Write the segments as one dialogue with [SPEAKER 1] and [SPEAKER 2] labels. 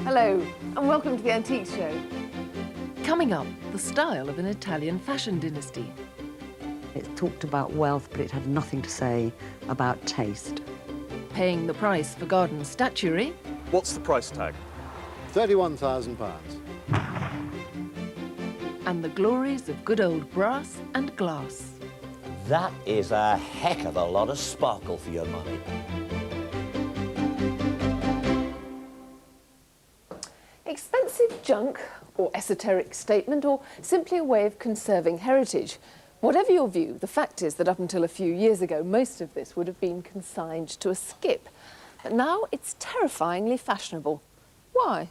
[SPEAKER 1] Hello, and welcome to the Antique Show.
[SPEAKER 2] Coming up, the style of an Italian fashion dynasty.
[SPEAKER 3] It talked about wealth, but it had nothing to say about taste.
[SPEAKER 2] Paying the price for garden statuary.
[SPEAKER 4] What's the price tag?
[SPEAKER 5] £31,000.
[SPEAKER 2] And the glories of good old brass and glass.
[SPEAKER 6] That is a heck of a lot of sparkle for your money.
[SPEAKER 1] Expensive junk, or esoteric statement, or simply a way of conserving heritage. Whatever your view, the fact is that up until a few years ago, most of this would have been consigned to a skip. But now it's terrifyingly fashionable. Why?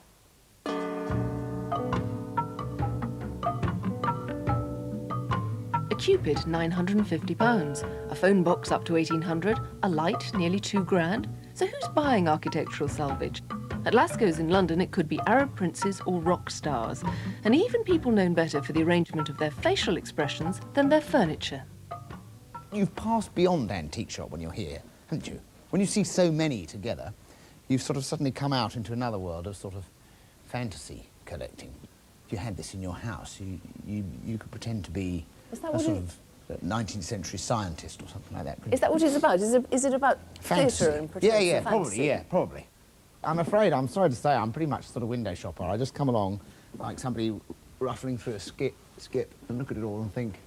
[SPEAKER 2] A Cupid, £950. A phone box up to £1,800. A light, nearly £2,000. So who's buying architectural salvage? At Lascaux's in London, it could be Arab princes or rock stars, and even people known better for the arrangement of their facial expressions than their furniture.
[SPEAKER 7] You've passed beyond antique shop when you're here, haven't you? When you see so many together, you've sort of suddenly come out into another world of sort of fantasy collecting. If you had this in your house, you could pretend to be a sort of 19th century scientist or something like that.
[SPEAKER 1] Is that what it's about? Is it about
[SPEAKER 7] fantasy?
[SPEAKER 1] theatre and pretending
[SPEAKER 7] Yeah,
[SPEAKER 1] fantasy?
[SPEAKER 7] probably. I'm afraid, I'm sorry to say, I'm pretty much sort of window shopper. I just come along like somebody ruffling through a skip, and look at it all and think,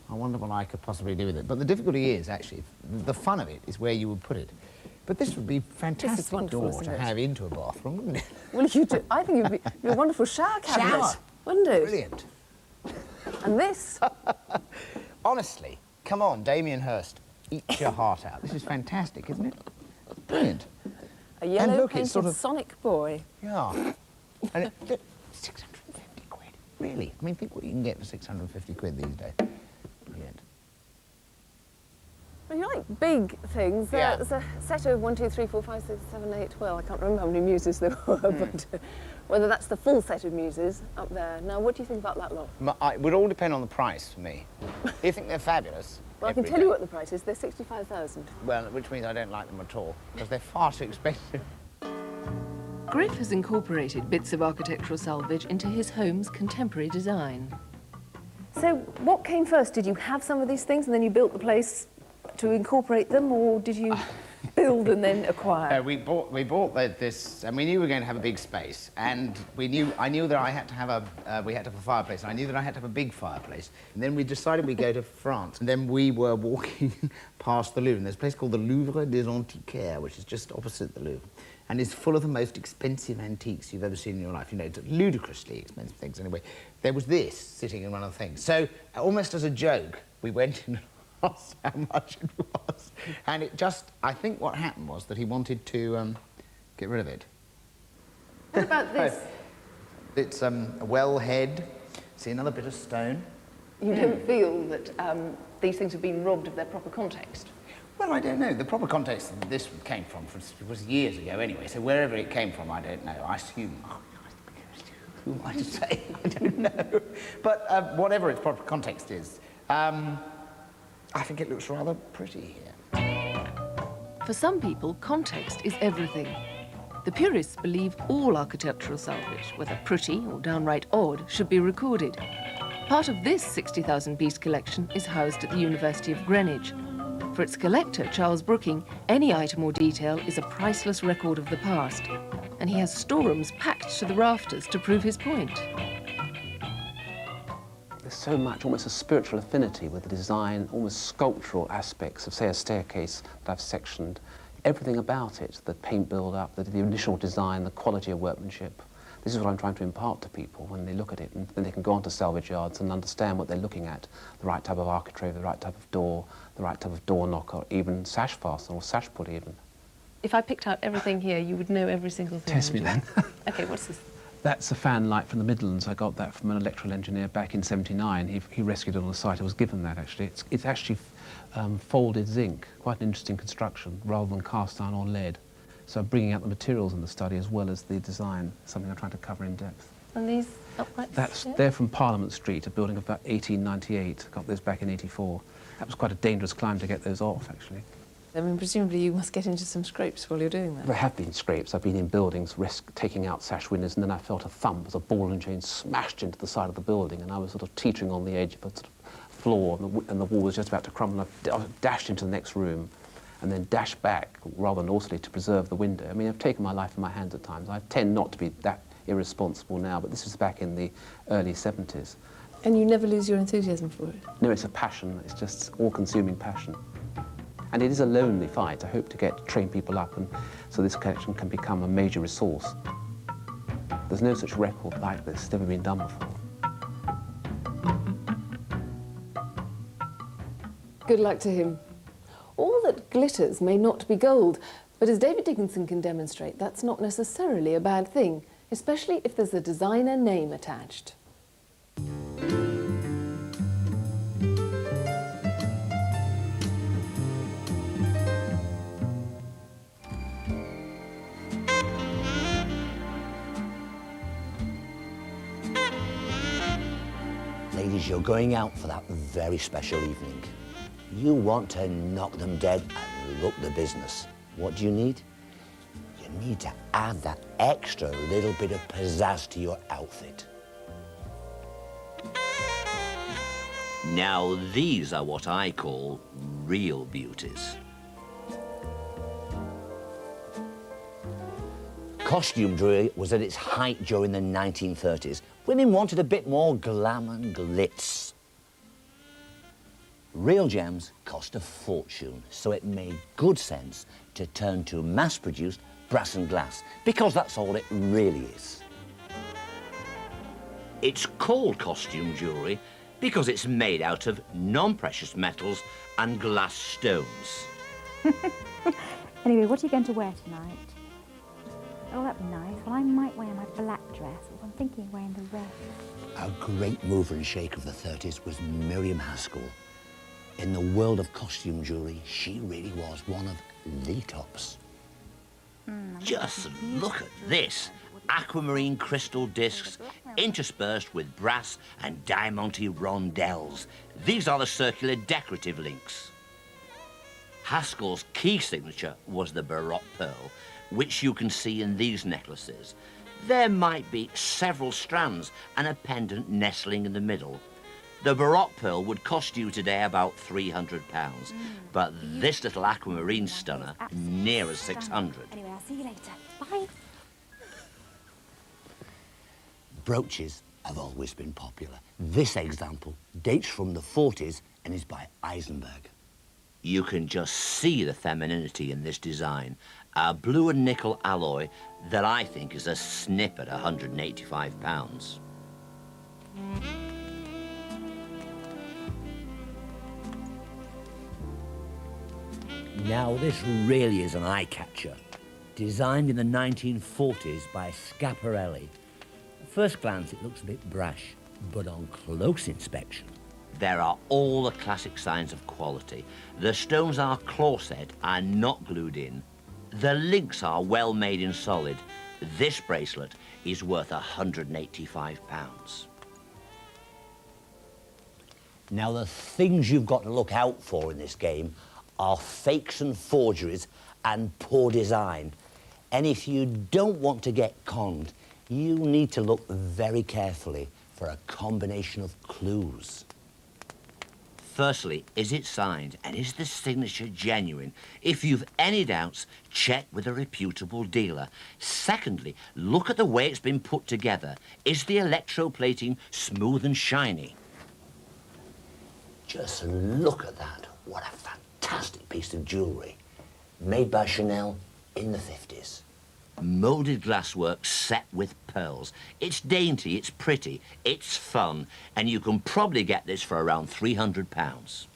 [SPEAKER 7] I wonder what I could possibly do with it. But the difficulty is, actually, the fun of it is where you would put it. But this would be fantastic door to have into a bathroom, wouldn't it?
[SPEAKER 1] Well, you do. I think you'd be a wonderful shower cabinet, wouldn't it?
[SPEAKER 7] Brilliant.
[SPEAKER 1] And this?
[SPEAKER 7] Honestly, come on, Damien Hirst, eat your heart out. This is fantastic, isn't it? Brilliant.
[SPEAKER 1] A yellow
[SPEAKER 7] look,
[SPEAKER 1] painted
[SPEAKER 7] it's sort of...
[SPEAKER 1] Sonic boy.
[SPEAKER 7] Yeah. And look, 650 quid. Really? I mean, think what you can get for 650 quid these days. Brilliant.
[SPEAKER 1] Well, you like big things.
[SPEAKER 7] Yeah.
[SPEAKER 1] There's a set of 1, 2, 3, 4, 5, 6, 7, 8, well, I can't remember how many muses there were, but whether that's the full set of muses up there. Now, what do you think about that lot?
[SPEAKER 7] It would all depend on the price for me. You think they're fabulous?
[SPEAKER 1] Well, I can tell you what the price is. They're 65,000.
[SPEAKER 7] Well, which means I don't like them at all, because they're far too expensive.
[SPEAKER 2] Griff has incorporated bits of architectural salvage into his home's contemporary design.
[SPEAKER 1] So, what came first? Did you have some of these things and then you built the place to incorporate them, or did you build and then acquire?
[SPEAKER 7] We bought this, and we knew we were going to have a big space, and I knew that I had to have we had to have a fireplace, and I knew that I had to have a big fireplace. And then we decided we'd go to France, and then we were walking past the Louvre, and there's a place called the Louvre des Antiquaires, which is just opposite the Louvre, and is full of the most expensive antiques you've ever seen in your life. You know, ludicrously expensive things anyway. There was this sitting in one of the things. So, almost as a joke, we went in how much it was. And it just, I think what happened was that he wanted to get rid of it.
[SPEAKER 1] What about this?
[SPEAKER 7] It's a well head. See, another bit of stone.
[SPEAKER 1] You don't feel that these things have been robbed of their proper context?
[SPEAKER 7] Well, I don't know. The proper context that this came from was years ago anyway, so wherever it came from, I don't know. I assume... who am I to say? I don't know. But whatever its proper context is, I think it looks rather pretty here.
[SPEAKER 2] For some people, context is everything. The purists believe all architectural salvage, whether pretty or downright odd, should be recorded. Part of this 60,000-piece collection is housed at the University of Greenwich. For its collector, Charles Brooking, any item or detail is a priceless record of the past, and he has storerooms packed to the rafters to prove his point.
[SPEAKER 8] There's so much, almost a spiritual affinity with the design, almost sculptural aspects of, say, a staircase that I've sectioned. Everything about it, the paint build-up, the initial design, the quality of workmanship, This is what I'm trying to impart to people when they look at it, and then they can go onto salvage yards and understand what they're looking at. The right type of architrave, the right type of door, the right type of door knocker, even sash fastener or sash put even.
[SPEAKER 2] If I picked out everything here, you would know every single thing.
[SPEAKER 8] Test me
[SPEAKER 2] would you?
[SPEAKER 8] then.
[SPEAKER 2] OK, what's this?
[SPEAKER 8] That's a fan light from the Midlands. I got that from an electrical engineer back in '79. He rescued it on the site. I was given that, actually. It's actually folded zinc, quite an interesting construction, rather than cast iron or lead. So I'm bringing out the materials in the study as well as the design, something I'm trying to cover in depth.
[SPEAKER 2] And these uprights?
[SPEAKER 8] They're from Parliament Street, a building of about 1898. Got those back in '84. That was quite a dangerous climb to get those off, actually.
[SPEAKER 2] I mean, presumably you must get into some scrapes while you're doing that.
[SPEAKER 8] There have been scrapes. I've been in buildings taking out sash windows, and then I felt a thump as a ball and chain smashed into the side of the building, and I was sort of teetering on the edge of a sort of floor, and the wall was just about to crumble. I dashed into the next room, and then dashed back rather naughtily to preserve the window. I mean, I've taken my life in my hands at times. I tend not to be that irresponsible now, but this was back in the early 70s.
[SPEAKER 2] And you never lose your enthusiasm for it?
[SPEAKER 8] No, it's a passion. It's just all-consuming passion. And it is a lonely fight. I hope to train people up, and so this collection can become a major resource. There's no such record like this. It's never been done before.
[SPEAKER 1] Good luck to him. All that glitters may not be gold, but as David Dickinson can demonstrate, that's not necessarily a bad thing, especially if there's a designer name attached.
[SPEAKER 6] Ladies, you're going out for that very special evening. You want to knock them dead and look the business. What do you need? You need to add that extra little bit of pizzazz to your outfit. Now, these are what I call real beauties. Costume jewellery was at its height during the 1930s. Women wanted a bit more glam and glitz. Real gems cost a fortune, so it made good sense to turn to mass-produced brass and glass, because that's all it really is. It's called costume jewellery because it's made out of non-precious metals and glass stones.
[SPEAKER 4] Anyway, what are you going to wear tonight? Oh, that'd be nice. Well, I might wear my black dress, or I'm thinking of wearing the red.
[SPEAKER 6] A great mover and shaker of the 30s was Miriam Haskell. In the world of costume jewellery, she really was one of the tops. Just look at this. Aquamarine crystal discs interspersed with brass and diamante rondelles. These are the circular decorative links. Haskell's key signature was the Baroque pearl, which you can see in these necklaces. There might be several strands and a pendant nestling in the middle. The Baroque pearl would cost you today about £300, but this little aquamarine stunner near as 600.
[SPEAKER 4] Anyway, I'll see you later. Bye.
[SPEAKER 6] Brooches have always been popular. This example dates from the 40s and is by Eisenberg. You can just see the femininity in this design. A blue and nickel alloy that I think is a snip at £185. Now, this really is an eye-catcher. Designed in the 1940s by Schiaparelli. At first glance, it looks a bit brash, but on close inspection, there are all the classic signs of quality. The stones are claw-set and not glued in. The links are well made in solid. This bracelet is worth £185. Now, the things you've got to look out for in this game are fakes and forgeries and poor design. And if you don't want to get conned, you need to look very carefully for a combination of clues. Firstly, is it signed, and is the signature genuine? If you've any doubts, check with a reputable dealer. Secondly, look at the way it's been put together. Is the electroplating smooth and shiny? Just look at that. What a fantastic piece of jewellery. Made by Chanel in the 50s. Moulded glasswork set with pearls. It's dainty, it's pretty, it's fun, and you can probably get this for around £300.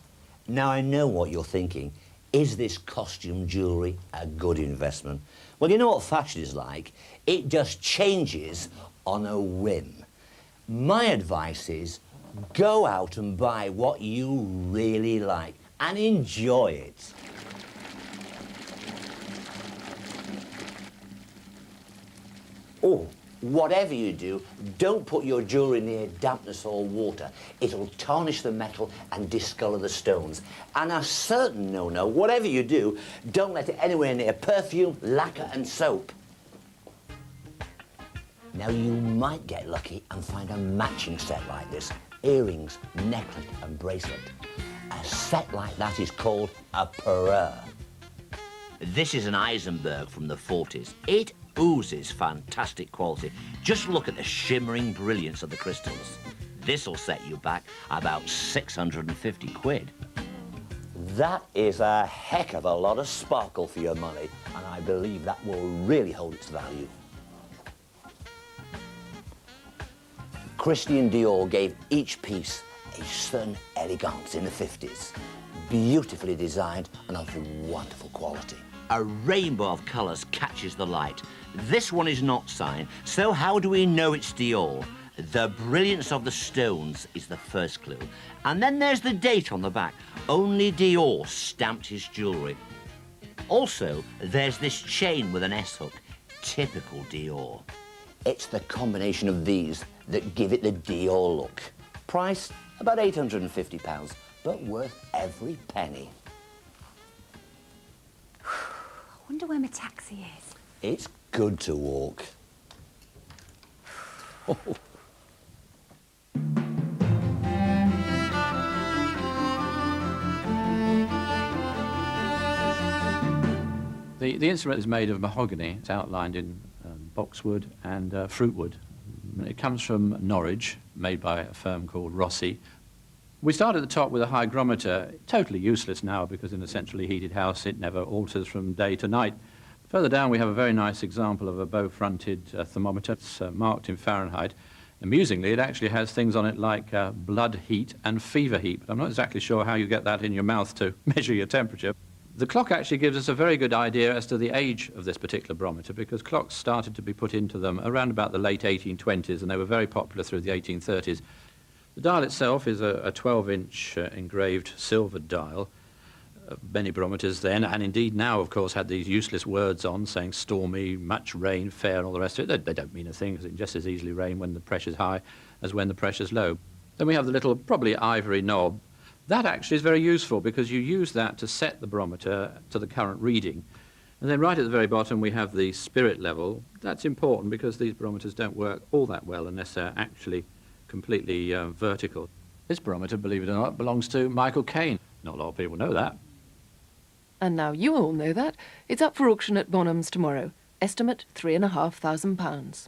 [SPEAKER 6] Now, I know what you're thinking. Is this costume jewellery a good investment? Well, you know what fashion is like. It just changes on a whim. My advice is go out and buy what you really like and enjoy it. Oh, whatever you do, don't put your jewellery near dampness or water. It'll tarnish the metal and discolour the stones. And a certain no-no, whatever you do, don't let it anywhere near perfume, lacquer and soap. Now, you might get lucky and find a matching set like this. Earrings, necklace and bracelet. A set like that is called a parure. This is an Eisenberg from the 40s. It oozes fantastic quality. Just look at the shimmering brilliance of the crystals. This'll set you back about 650 quid. That is a heck of a lot of sparkle for your money, and I believe that will really hold its value. Christian Dior gave each piece a certain elegance in the 50s. Beautifully designed and of wonderful quality. A rainbow of colours catches the light. This one is not signed, so how do we know it's Dior? The brilliance of the stones is the first clue. And then there's the date on the back. Only Dior stamped his jewellery. Also, there's this chain with an S-hook. Typical Dior. It's the combination of these that give it the Dior look. Price, about £850, but worth every penny.
[SPEAKER 4] I wonder where my taxi is.
[SPEAKER 6] It's good to walk.
[SPEAKER 9] The instrument is made of mahogany. It's outlined in boxwood and fruitwood. It comes from Norwich, made by a firm called Rossi. We start at the top with a hygrometer, totally useless now because in a centrally heated house it never alters from day to night. Further down we have a very nice example of a bow-fronted thermometer. It's marked in Fahrenheit. Amusingly, it actually has things on it like blood heat and fever heat, but I'm not exactly sure how you get that in your mouth to measure your temperature. The clock actually gives us a very good idea as to the age of this particular barometer because clocks started to be put into them around about the late 1820s and they were very popular through the 1830s. The dial itself is a 12-inch engraved silver dial. Many barometers then, and indeed now, of course, had these useless words on saying stormy, much rain, fair, and all the rest of it. They don't mean a thing because it can just as easily rain when the pressure's high as when the pressure's low. Then we have the little, probably ivory knob. That actually is very useful because you use that to set the barometer to the current reading. And then right at the very bottom we have the spirit level. That's important because these barometers don't work all that well unless they're actually completely vertical. This barometer, believe it or not, belongs to Michael Caine. Not a lot of people know that.
[SPEAKER 2] And now you all know that. It's up for auction at Bonhams tomorrow. Estimate £3,500.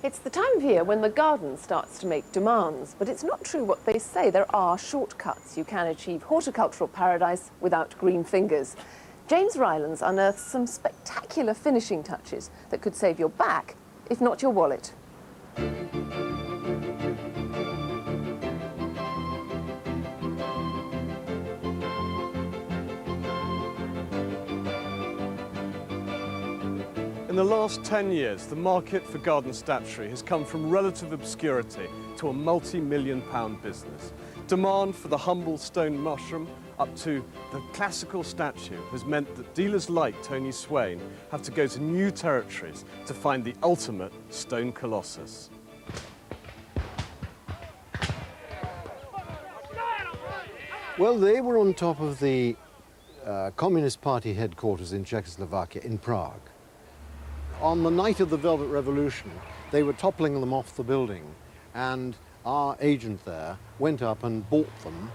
[SPEAKER 1] It's the time of year when the garden starts to make demands, but it's not true what they say. There are shortcuts. You can achieve horticultural paradise without green fingers. James Rylands unearthed some spectacular finishing touches that could save your back, if not your wallet.
[SPEAKER 10] In the last 10 years, the market for garden statuary has come from relative obscurity to a multi-million-pound business. Demand for the humble stone mushroom up to the classical statue has meant that dealers like Tony Swain have to go to new territories to find the ultimate stone colossus.
[SPEAKER 5] Well, they were on top of the Communist Party headquarters in Czechoslovakia, in Prague. On the night of the Velvet Revolution, they were toppling them off the building, and our agent there went up and bought them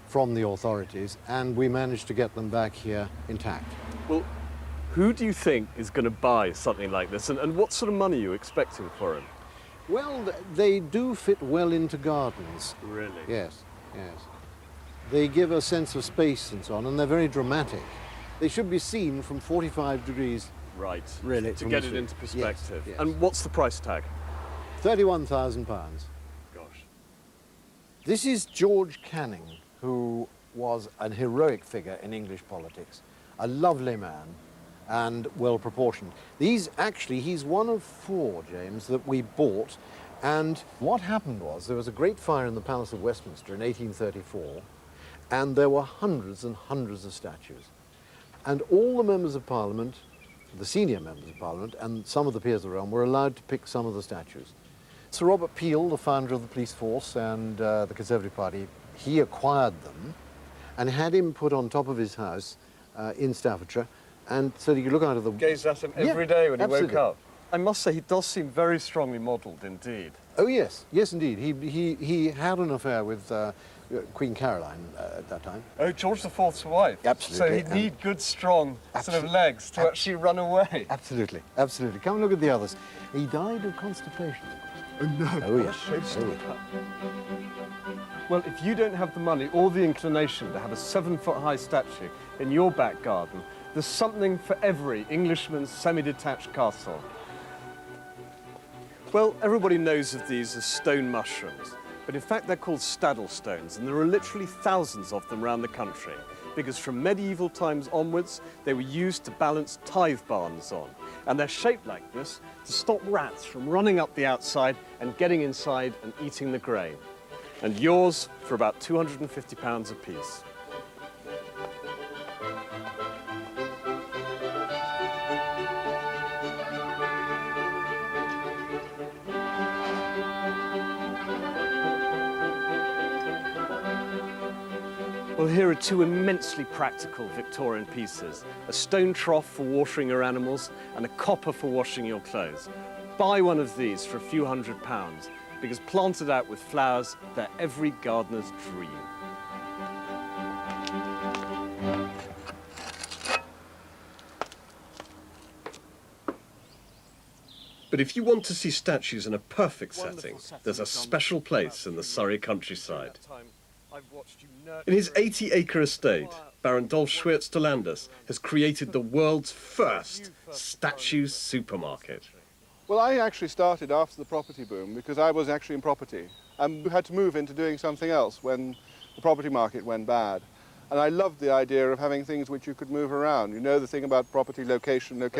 [SPEAKER 5] from the authorities, and we managed to get them back here intact.
[SPEAKER 10] Well, who do you think is going to buy something like this, and what sort of money are you expecting for them?
[SPEAKER 5] Well, they do fit well into gardens.
[SPEAKER 10] Really?
[SPEAKER 5] Yes, yes. They give a sense of space and so on, and they're very dramatic. They should be seen from 45 degrees.
[SPEAKER 10] Right.
[SPEAKER 5] Really,
[SPEAKER 10] To
[SPEAKER 5] from
[SPEAKER 10] get
[SPEAKER 5] this
[SPEAKER 10] it
[SPEAKER 5] view.
[SPEAKER 10] into perspective.
[SPEAKER 5] Yes, yes.
[SPEAKER 10] And what's the price tag?
[SPEAKER 5] £31,000.
[SPEAKER 10] Gosh.
[SPEAKER 5] This is George Canning, who was an heroic figure in English politics, a lovely man and well proportioned. He's one of 4, James, that we bought. And what happened was there was a great fire in the Palace of Westminster in 1834, and there were hundreds and hundreds of statues. And all the members of Parliament, the senior members of Parliament, and some of the peers of the realm were allowed to pick some of the statues. Sir Robert Peel, the founder of the police force and the Conservative Party, he acquired them and had him put on top of his house in Staffordshire, and so you could look out of the...
[SPEAKER 10] Gaze at him
[SPEAKER 5] Yeah,
[SPEAKER 10] every day when he
[SPEAKER 5] absolutely.
[SPEAKER 10] woke up. I must say, he does seem very strongly modelled indeed.
[SPEAKER 5] Oh, yes, yes, indeed. He had an affair with Queen Caroline at that time.
[SPEAKER 10] Oh, George IV's wife.
[SPEAKER 5] Absolutely.
[SPEAKER 10] So he'd need good, strong sort of legs to actually run away.
[SPEAKER 5] Absolutely, absolutely. Come and look at the others. He died of constipation.
[SPEAKER 10] Oh, no.
[SPEAKER 5] Oh, yes.
[SPEAKER 10] Showstopper.
[SPEAKER 5] Oh, yes.
[SPEAKER 10] Well, if you don't have the money or the inclination to have a 7-foot-high statue in your back garden, there's something for every Englishman's semi-detached castle. Well, everybody knows of these as stone mushrooms, but in fact they're called staddle stones, and there are literally thousands of them around the country, because from medieval times onwards, they were used to balance tithe barns on. And they're shaped like this to stop rats from running up the outside and getting inside and eating the grain. And yours for about £250 a piece. Well, here are 2 immensely practical Victorian pieces, a stone trough for watering your animals and a copper for washing your clothes. Buy one of these for a few £100, because planted out with flowers, they're every gardener's dream. But if you want to see statues in a perfect setting, there's a special place in the Surrey countryside. In his 80-acre estate, Baron Dolf Schwirtz de Landis has created the world's first statue supermarket.
[SPEAKER 11] Well, I actually started after the property boom because I was actually in property and had to move into doing something else when the property market went bad. And I loved the idea of having things which you could move around. You know the thing about property, location. Well,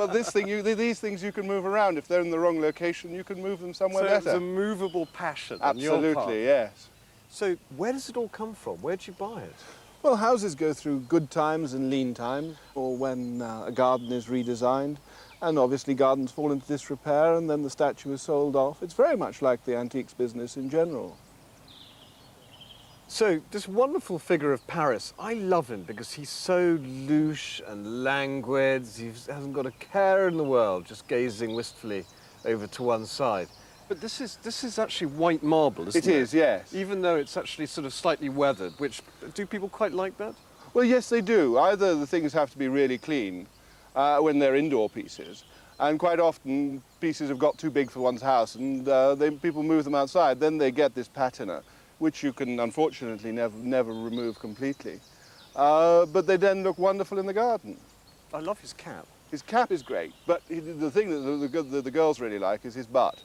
[SPEAKER 11] these things you can move around. If they're in the wrong location, you can move them somewhere better.
[SPEAKER 10] So it's a movable passion on your part.
[SPEAKER 11] Absolutely, yes.
[SPEAKER 10] So where does it all come from? Where did you buy it?
[SPEAKER 11] Well, houses go through good times and lean times, or when a garden is redesigned. And obviously gardens fall into disrepair and then the statue is sold off. It's very much like the antiques business in general.
[SPEAKER 10] So, this wonderful figure of Paris, I love him because he's so louche and languid. He hasn't got a care in the world, just gazing wistfully over to one side. But this is actually white marble, isn't it?
[SPEAKER 11] It is, yes.
[SPEAKER 10] Even though it's actually sort of slightly weathered, which, do people quite like that?
[SPEAKER 11] Well, yes, they do. Either the things have to be really clean when they're indoor pieces, and quite often pieces have got too big for one's house, and people move them outside. Then they get this patina, which you can unfortunately never remove completely. But they then look wonderful in the garden.
[SPEAKER 10] I love his cap.
[SPEAKER 11] His cap is great, but the thing that the girls really like is his butt.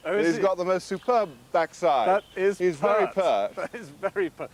[SPEAKER 10] Oh,
[SPEAKER 11] He's got the most superb backside.
[SPEAKER 10] That is
[SPEAKER 11] He's very pert.
[SPEAKER 10] That is very pert.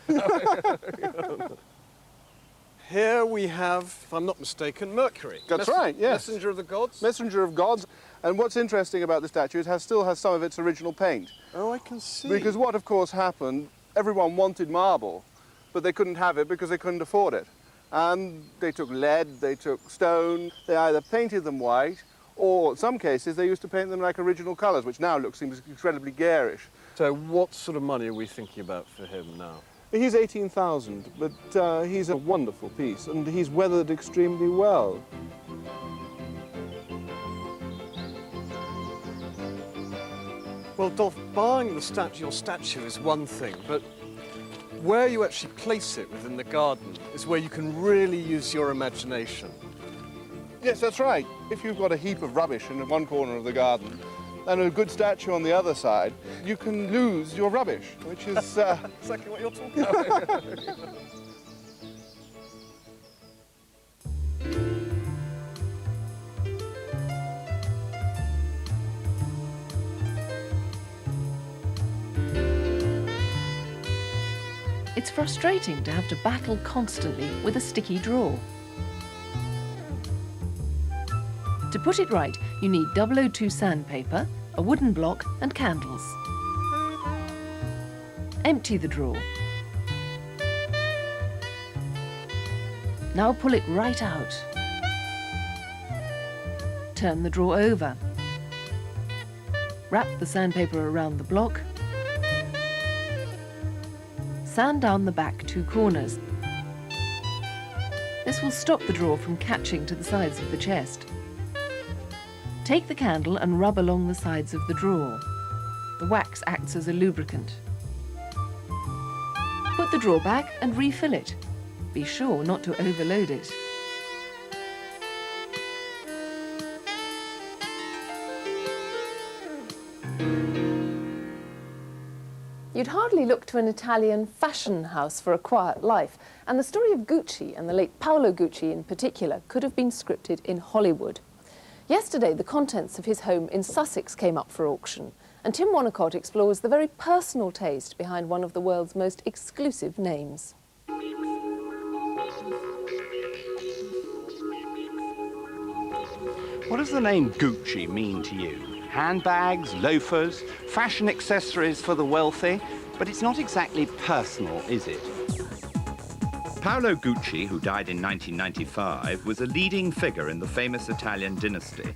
[SPEAKER 10] Here we have, if I'm not mistaken, Mercury.
[SPEAKER 11] That's right, yes.
[SPEAKER 10] Messenger of the gods?
[SPEAKER 11] Messenger of gods. And what's interesting about the statue is it still has some of its original paint.
[SPEAKER 10] Oh, I can see.
[SPEAKER 11] Because what, of course, happened, everyone wanted marble, but they couldn't have it because they couldn't afford it. And they took lead, they took stone, they either painted them white, or in some cases they used to paint them like original colours, which now seems incredibly garish.
[SPEAKER 10] So what sort of money are we thinking about for him now?
[SPEAKER 11] He's 18,000, but he's a wonderful piece, and he's weathered extremely well.
[SPEAKER 10] Well, Dolf, buying your statue is one thing, but where you actually place it within the garden is where you can really use your imagination.
[SPEAKER 11] Yes, that's right. If you've got a heap of rubbish in one corner of the garden and a good statue on the other side, you can lose your rubbish, which is...
[SPEAKER 10] Exactly what you're talking about.
[SPEAKER 2] It's frustrating to have to battle constantly with a sticky drawer. To put it right, you need 002 sandpaper, a wooden block and candles. Empty the drawer. Now pull it right out. Turn the drawer over. Wrap the sandpaper around the block. Sand down the back 2 corners. This will stop the drawer from catching to the sides of the chest. Take the candle and rub along the sides of the drawer. The wax acts as a lubricant. Put the drawer back and refill it. Be sure not to overload it.
[SPEAKER 1] You'd hardly look to an Italian fashion house for a quiet life, and the story of Gucci, and the late Paolo Gucci in particular, could have been scripted in Hollywood. Yesterday, the contents of his home in Sussex came up for auction, and Tim Wonnacott explores the very personal taste behind one of the world's most exclusive names.
[SPEAKER 12] What does the name Gucci mean to you? Handbags, loafers, fashion accessories for the wealthy? But it's not exactly personal, is it?
[SPEAKER 13] Paolo Gucci, who died in 1995, was a leading figure in the famous Italian dynasty.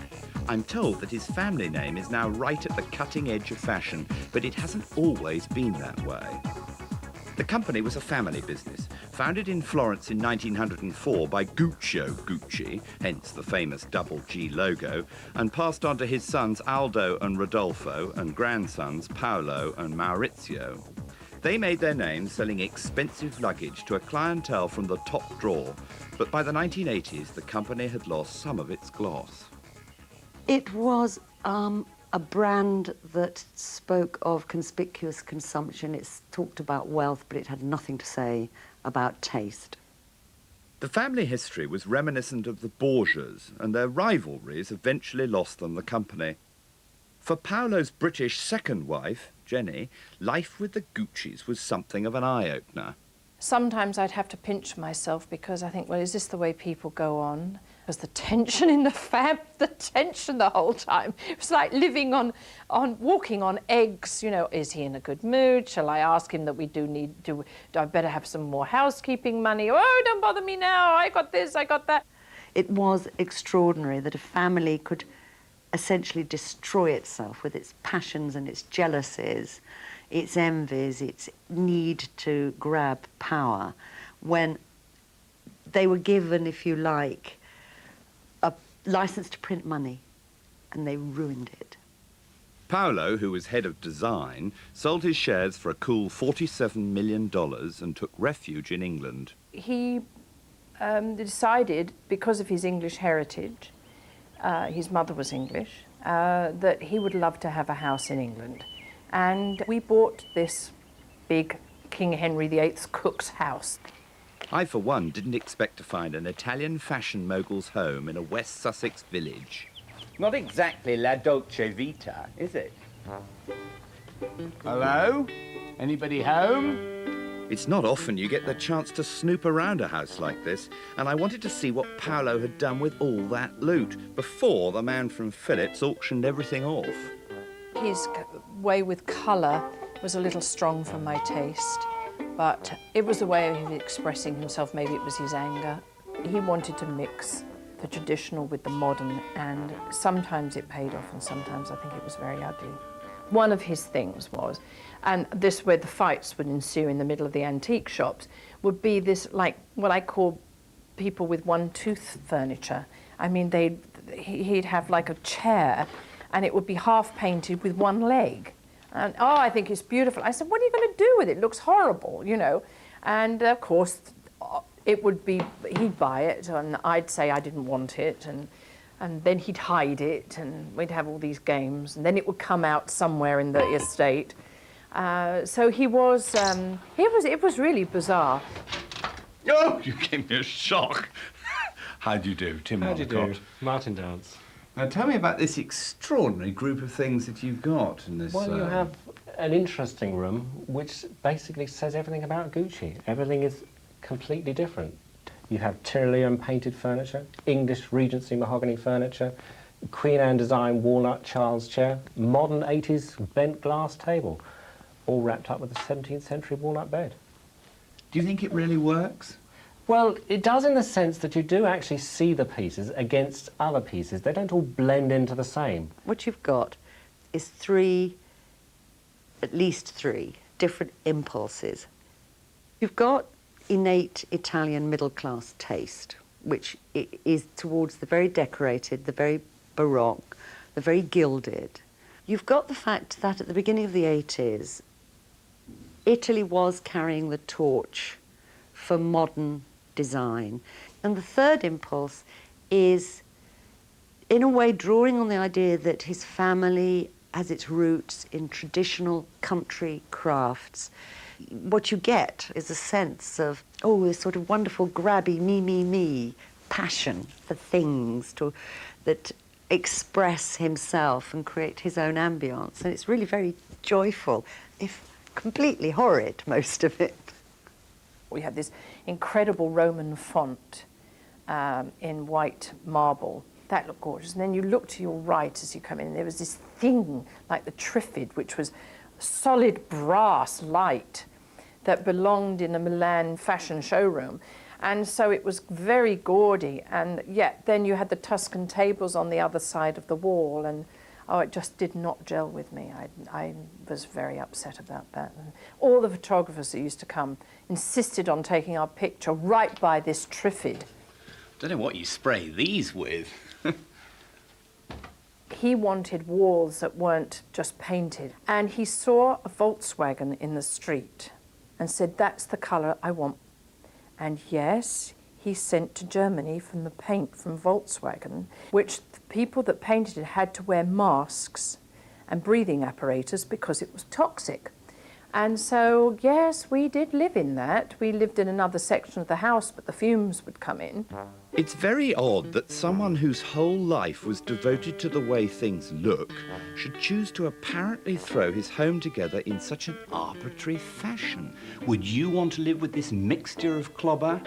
[SPEAKER 13] I'm told that his family name is now right at the cutting edge of fashion, but it hasn't always been that way. The company was a family business, founded in Florence in 1904 by Guccio Gucci, hence the famous double G logo, and passed on to his sons Aldo and Rodolfo and grandsons Paolo and Maurizio. They made their names selling expensive luggage to a clientele from the top drawer, but by the 1980s the company had lost some of its gloss.
[SPEAKER 3] It was a brand that spoke of conspicuous consumption. It talked about wealth, but it had nothing to say about taste.
[SPEAKER 13] The family history was reminiscent of the Borgias, and their rivalries eventually lost them the company. For Paolo's British second wife, Jenny, life with the Guccis was something of an eye-opener.
[SPEAKER 14] Sometimes I'd have to pinch myself because I think, well, is this the way people go on? Because the tension in the the tension the whole time. It was like living on walking on eggs, you know, is he in a good mood? Shall I ask him that we do I better have some more housekeeping money? Oh, don't bother me now, I got this, I got that.
[SPEAKER 3] It was extraordinary that a family could essentially destroy itself with its passions and its jealousies, its envies, its need to grab power, when they were given, if you like, a license to print money, and they ruined it.
[SPEAKER 13] Paolo, who was head of design, sold his shares for a cool $47 million and took refuge in England.
[SPEAKER 14] He decided, because of his English heritage, his mother was English, that he would love to have a house in England. And we bought this big King Henry VIII's cook's house.
[SPEAKER 13] I, for one, didn't expect to find an Italian fashion mogul's home in a West Sussex village.
[SPEAKER 7] Not exactly La Dolce Vita, is it? Hello? Anybody home?
[SPEAKER 13] It's not often you get the chance to snoop around a house like this, and I wanted to see what Paolo had done with all that loot before the man from Phillips auctioned everything off.
[SPEAKER 14] His way with colour was a little strong for my taste, but it was a way of him expressing himself. Maybe it was his anger. He wanted to mix the traditional with the modern, and sometimes it paid off and sometimes I think it was very ugly. One of his things was, and this is where the fights would ensue in the middle of the antique shops, would be this, like, what I call people with one-tooth furniture. I mean, he'd have like a chair and it would be half painted with one leg. And, oh, I think it's beautiful. I said, what are you going to do with it? It looks horrible, you know. And, of course, it would be, he'd buy it and I'd say I didn't want it, and then he'd hide it, and we'd have all these games, and then it would come out somewhere in the estate. So it was really bizarre.
[SPEAKER 15] Oh, you gave me a shock. How do you do, Tim Wonnacott?
[SPEAKER 16] Martin Dance.
[SPEAKER 12] Now tell me about this extraordinary group of things that you've got in this...
[SPEAKER 15] Well, you have an interesting room which basically says everything about Gucci. Everything is completely different. You have Tyrolean painted furniture, English Regency mahogany furniture, Queen Anne design walnut Charles chair, modern 80s bent glass table, all wrapped up with a 17th century walnut bed.
[SPEAKER 12] Do you think it really works?
[SPEAKER 15] Well, it does in the sense that you do actually see the pieces against other pieces. They don't all blend into the same.
[SPEAKER 3] What you've got is at least three different impulses. You've got innate Italian middle-class taste, which is towards the very decorated, the very Baroque, the very gilded. You've got the fact that at the beginning of the 80s, Italy was carrying the torch for modern design. And the third impulse is, in a way, drawing on the idea that his family has its roots in traditional country crafts. What you get is a sense of, oh, this sort of wonderful, grabby, me passion for things that express himself and create his own ambience. And it's really very joyful, if completely horrid, most of it.
[SPEAKER 14] We had this incredible Roman font in white marble. That looked gorgeous. And then you look to your right as you come in, and there was this thing like the Trifid, which was solid brass light that belonged in a Milan fashion showroom. And so it was very gaudy. And yet then you had the Tuscan tables on the other side of the wall, and oh, it just did not gel with me. I was very upset about that. And all the photographers that used to come insisted on taking our picture right by this Trifid.
[SPEAKER 12] Don't know what you spray these with.
[SPEAKER 14] He wanted walls that weren't just painted. And he saw a Volkswagen in the street and said, that's the colour I want. And yes, he sent to Germany from the paint from Volkswagen, which the people that painted it had to wear masks and breathing apparatus because it was toxic. And so, yes, we did live in that. We lived in another section of the house, but the fumes would come in.
[SPEAKER 13] It's very odd that someone whose whole life was devoted to the way things look should choose to apparently throw his home together in such an arbitrary fashion.
[SPEAKER 12] Would you want to live with this mixture of clobber?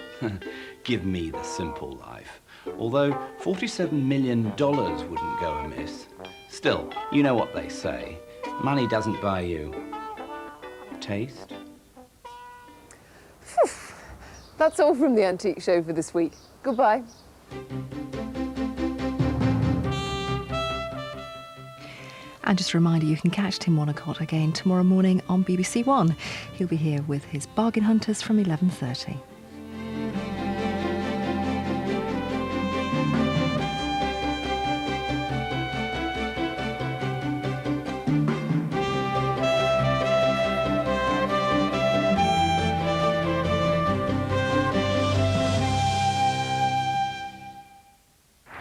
[SPEAKER 12] Give me the simple life. Although $47 million wouldn't go amiss. Still, you know what they say. Money doesn't buy you taste.
[SPEAKER 1] That's all from the Antique Show for this week. Goodbye.
[SPEAKER 16] And just a reminder, you can catch Tim Wonnacott again tomorrow morning on BBC One. He'll be here with his Bargain Hunters from 11:30.